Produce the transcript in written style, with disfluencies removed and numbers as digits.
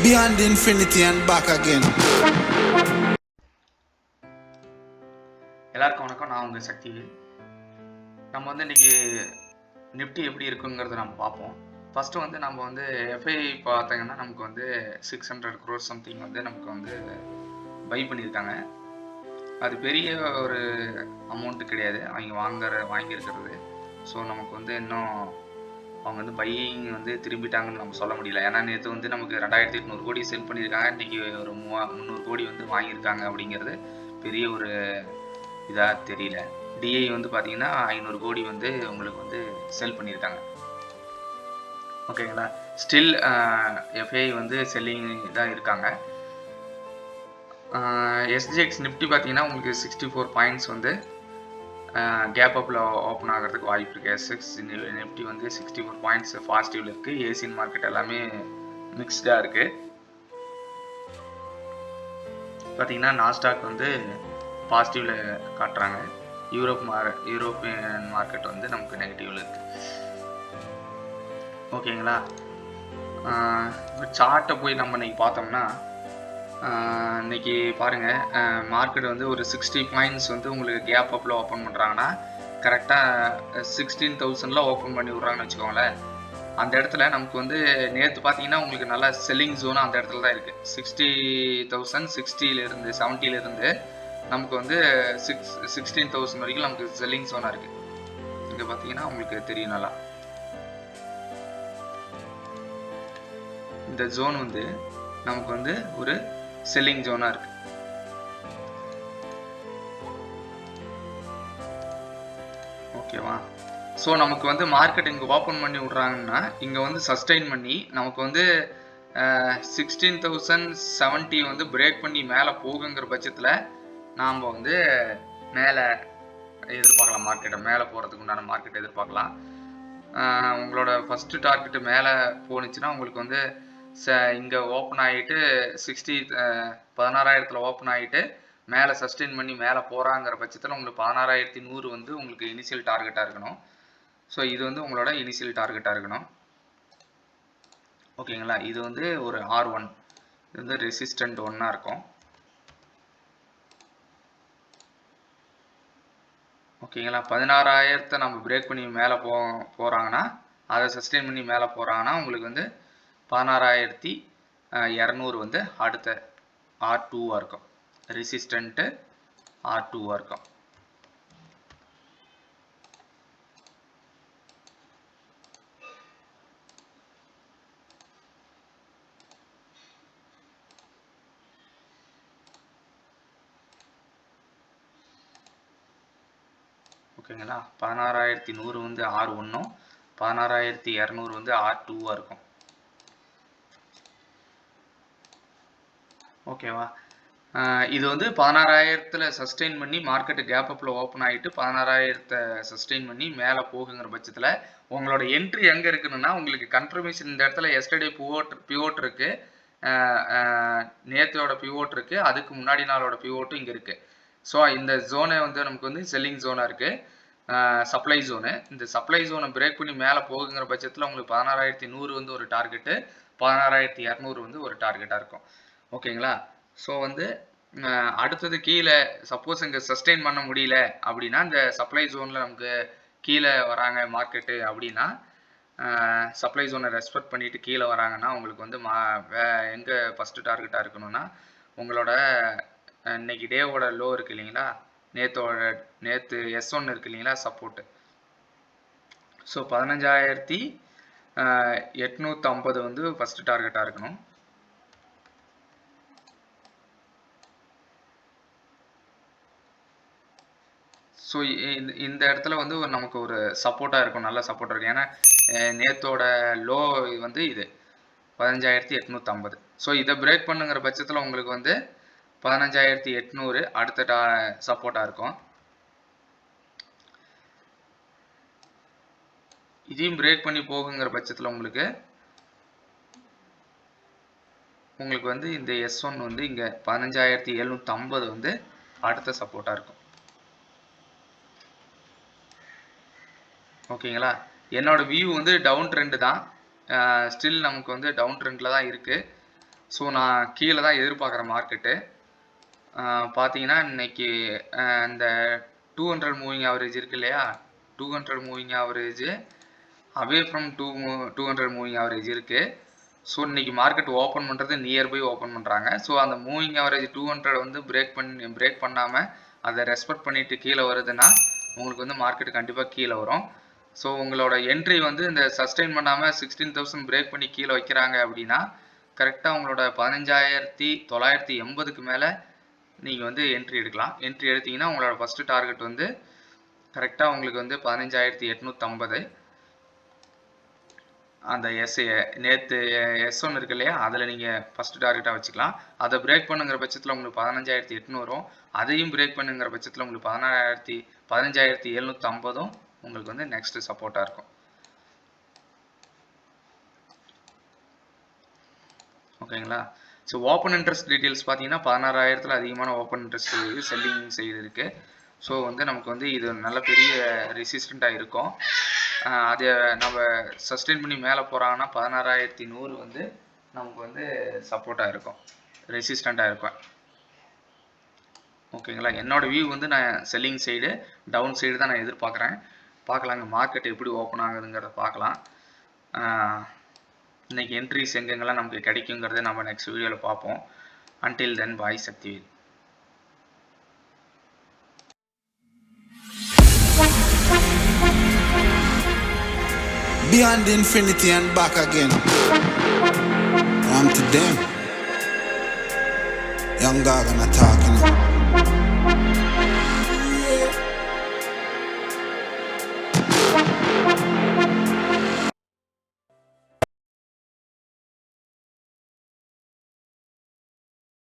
beyond infinity and back again. எல்லாருக்கும் வணக்கம். நான் உங்கள் சக்தி. நம்ம வந்து இன்றைக்கி நிஃப்டி எப்படி இருக்குங்கிறத நம்ம பார்ப்போம். ஃபஸ்ட்டு வந்து நம்ம வந்து எஃப்ஐ பார்த்தீங்கன்னா நமக்கு வந்து 600 crore சம்திங் வந்து நமக்கு வந்து பை பண்ணியிருக்காங்க. அது பெரிய ஒரு அமௌண்ட்டு கிடையாது அவங்க வாங்கியிருக்கிறது. ஸோ நமக்கு வந்து இன்னும் அவங்க வந்து பையிங் வந்து திரும்பிட்டாங்கன்னு நம்ம சொல்ல முடியல. ஏன்னா நேற்று வந்து நமக்கு 2800 கோடி செல் பண்ணியிருக்காங்க, இன்றைக்கி ஒரு 300 கோடி வந்து வாங்கியிருக்காங்க. அப்படிங்கிறது பெரிய ஒரு இதாக தெரியல. டிஐ வந்து பார்த்தீங்கன்னா 500 கோடி வந்து உங்களுக்கு வந்து செல் பண்ணியிருக்காங்க. ஓகேங்களா. ஸ்டில் எஃப்ஐ வந்து செல்லிங் தான் இருக்காங்க. எஸ்ஜிஎக்ஸ் நிஃப்டி பார்த்தீங்கன்னா உங்களுக்கு 64 பாயிண்ட்ஸ் வந்து கேப் அப்பில் ஓப்பன் ஆகிறதுக்கு வாய்ப்பு இருக்குது. எஸ்எக்ஸ் நிஃப்டி வந்து 64 பாயிண்ட்ஸ் பாசிட்டிவில் இருக்குது. ஏசியன் மார்க்கெட் எல்லாமே மிக்ஸ்டாக இருக்குது. பார்த்தீங்கன்னா நாஸ்டாக் வந்து பாசிட்டிவில் காட்டுறாங்க. யூரோப்பியன் மார்க்கெட் வந்து நமக்கு நெகட்டிவில் இருக்குது. ஓகேங்களா. சார்ட்டை போய் நம்ம இன்றைக்கி பார்த்தோம்னா இன்றைக்கி பாருங்கள், மார்க்கெட் வந்து ஒரு 60 பாயிண்ட்ஸ் வந்து உங்களுக்கு கேப் அப்பில் ஓப்பன் பண்ணுறாங்கன்னா கரெக்டாக 16,000 ஓப்பன் பண்ணி விட்றாங்கன்னு வச்சுக்கோங்களேன். அந்த இடத்துல நமக்கு வந்து நேற்று பார்த்தீங்கன்னா உங்களுக்கு நல்லா செல்லிங் ஜோனாக அந்த இடத்துல தான் இருக்குது. 60,000 60லேருந்து 70லேருந்து நமக்கு வந்து 16,000 வரைக்கும் நமக்கு செல்லிங் ஜோனாக இருக்குது. இங்கே பார்த்தீங்கன்னா உங்களுக்கு தெரியும் நல்லா. இந்த ஜோன் வந்து நமக்கு வந்து ஒரு செல்லிங் ஜோனாக இருக்குது. ஓகேவா. ஸோ நமக்கு வந்து மார்க்கெட் இங்கே ஓப்பன் பண்ணி விட்றாங்கன்னா இங்கே வந்து சஸ்டெயின் பண்ணி நமக்கு வந்து 16,070 வந்து பிரேக் பண்ணி மேலே போகுங்கிற பட்சத்தில் நாம் வந்து மேலே எதிர்பார்க்கலாம். மார்க்கெட்டை மேலே போகிறதுக்கு உண்டான மார்க்கெட் எதிர்பார்க்கலாம். உங்களோட ஃபஸ்ட்டு டார்கெட்டு மேலே போணுச்சுன்னா உங்களுக்கு வந்து இங்கே ஓப்பன் ஆகிட்டு 16,000 ஓப்பன் ஆகிட்டு மேலே சஸ்டெயின் பண்ணி மேலே போகிறாங்கிற பட்சத்தில் உங்களுக்கு 16,100 வந்து உங்களுக்கு இனிஷியல் டார்கெட்டாக இருக்கணும். ஸோ இது வந்து உங்களோட இனிஷியல் டார்கெட்டாக இருக்கணும். ஓகேங்களா. இது வந்து ஒரு R1, இது வந்து ரெசிஸ்டன்ட் 1 இருக்கும். ஓகேங்களா. 16,000 நம்ம பிரேக் பண்ணி மேலே போகிறாங்கன்னா அதை சஸ்டெயின் பண்ணி மேலே போகிறாங்கன்னா உங்களுக்கு வந்து 16,200 வந்து அடுத்த R2வாக இருக்கும். ரெசிஸ்டன்ட்டு R2வாக இருக்கும். ஓகேங்களா. 16,100 வந்து R1, 16,200 வந்து R2வாக இருக்கும். ஓகேவா. இது வந்து 16,000 சஸ்டெயின் பண்ணி மார்க்கெட்டு கேப் அப்பில் ஓப்பன் ஆகிட்டு 16,000 சஸ்டெயின் பண்ணி மேலே போகுங்கிற பட்சத்தில் உங்களோட என்ட்ரி எங்கே இருக்குன்னா உங்களுக்கு கன்ஃபர்மேஷன் இந்த இடத்துல எஸ்டர்டே பிவோட் இருக்குது, நேற்றோட பிவோட் இருக்குது, அதுக்கு முன்னாடி நாளோட பிவோட்டும் இங்கே இருக்குது. ஸோ இந்த ஜோனை வந்து நமக்கு வந்து செல்லிங் ஜோனாக இருக்குது, சப்ளை ஜோனு. இந்த சப்ளை ஜோனை பிரேக் பண்ணி மேலே போகுங்கிற பட்சத்தில் உங்களுக்கு 16,100 வந்து ஒரு டார்கெட்டு, 16,200 வந்து ஒரு டார்கெட்டாக இருக்கும். ஓகேங்களா. ஸோ வந்து அடுத்தது கீழே சப்போஸ் இங்கே சஸ்டெயின் பண்ண முடியல அப்படின்னா இந்த சப்ளை ஜோனில் நமக்கு கீழே வராங்க மார்க்கெட்டு அப்படின்னா, சப்ளை ஜோனை ரெஸ்பெக்ட் பண்ணிவிட்டு கீழே வராங்கன்னா உங்களுக்கு வந்து எங்கே ஃபஸ்ட்டு டார்கெட்டாக இருக்கணும்னா உங்களோட இன்னைக்கு டேவோட லோ இருக்குது இல்லைங்களா, நேற்று S1 இருக்குது இல்லைங்களா சப்போர்ட்டு. ஸோ 15,850 வந்து ஃபஸ்ட்டு டார்கெட்டாக இருக்கணும். ஸோ இந்த இடத்துல வந்து நமக்கு ஒரு சப்போர்ட்டாக இருக்கும், நல்ல சப்போர்ட்டாக இருக்கும். ஏன்னா நேற்றோட லோ வந்து இது 15,850. ஸோ இதை பிரேக் பண்ணுங்கிற பட்சத்தில் உங்களுக்கு வந்து 15,800 அடுத்த சப்போர்ட்டாக இருக்கும். இதையும் பிரேக் பண்ணி போகுங்கிற பட்சத்தில் உங்களுக்கு வந்து இந்த S1 வந்து இங்கே 15,750 வந்து அடுத்த சப்போர்ட்டாக இருக்கும். ஓகேங்களா. என்னோட வியூ வந்து டவுன் ட்ரெண்டு தான், ஸ்டில் நமக்கு வந்து டவுன் ட்ரெண்டில் தான் இருக்குது. ஸோ நான் கீழே தான் எதிர்பார்க்குறேன் மார்க்கெட்டு. பார்த்தீங்கன்னா இன்னைக்கு இந்த 200 மூவிங் ஆவரேஜ் இருக்கு இல்லையா, 200 moving average away from 200 moving average இருக்கு. ஸோ இன்னைக்கு மார்க்கெட் ஓப்பன் பண்ணுறது நியர்பை ஓப்பன் பண்ணுறாங்க. ஸோ அந்த மூவிங் ஆவரேஜ் 200 வந்து பிரேக் பண்ணாமல் அதை ரெஸ்பெக்ட் பண்ணிட்டு கீழே வருதுன்னா உங்களுக்கு வந்து மார்க்கெட் கண்டிப்பாக கீழே வரும். ஸோ உங்களோட என்ட்ரி வந்து இந்த சஸ்டெயின் பண்ணாமல் 16,000 பிரேக் பண்ணி கீழே வைக்கிறாங்க அப்படின்னா கரெக்டாக உங்களோட 15,980க்கு மேலே நீங்கள் வந்து என்ட்ரி எடுக்கலாம். என்ட்ரி எடுத்தீங்கன்னா உங்களோட ஃபஸ்ட்டு டார்கெட் வந்து கரெக்டாக உங்களுக்கு வந்து 15,850. அந்த நேற்று S1 இருக்கு இல்லையா, அதில் நீங்கள் ஃபஸ்ட்டு டார்கெட்டாக வச்சுக்கலாம். அதை பிரேக் பண்ணுங்கிற பட்சத்தில் உங்களுக்கு 15,800 வரும். அதையும் பிரேக் பண்ணுங்கிற பட்சத்தில் உங்களுக்கு 15,750 உங்களுக்கு வந்து நெக்ஸ்ட் சப்போர்ட்டாக இருக்கும். ஓகேங்களா? ஸோ ஓப்பன் இன்ட்ரெஸ்ட் டீட்டெயில்ஸ் பார்த்தீங்கன்னா 16,000 அதிகமான ஓப்பன் இன்ட்ரெஸ்ட் செல்லிங் செய்திருக்கு. ஸோ வந்து நமக்கு வந்து இது நல்ல பெரிய ரெசிஸ்டண்ட்டாக இருக்கும். அதை நம்ம சஸ்டெயின் பண்ணி மேலே போகிறாங்கன்னா 16,100 வந்து நமக்கு வந்து சப்போர்ட்டாக இருக்கும், ரெசிஸ்டண்ட்டாக இருக்கும். ஓகேங்களா? என்னோடய வியூ வந்து நான் செல்லிங் சைடு, டவுன் சைடு தான் நான் எதிர்பார்க்குறேன். பார்க்கலாங்க மார்க்கெட் எப்படி ஓப்பன் ஆகுதுங்கிறத பார்க்கலாம். இன்னைக்கு என்ட்ரிஸ் எங்கெங்கெல்லாம் நமக்கு கிடைக்குங்கிறத நம்ம நெக்ஸ்ட் வீடியோவில் பார்ப்போம். Until then bye Sakthivel. Beyond infinity and back again. I'm to them. Young Gaga not talking.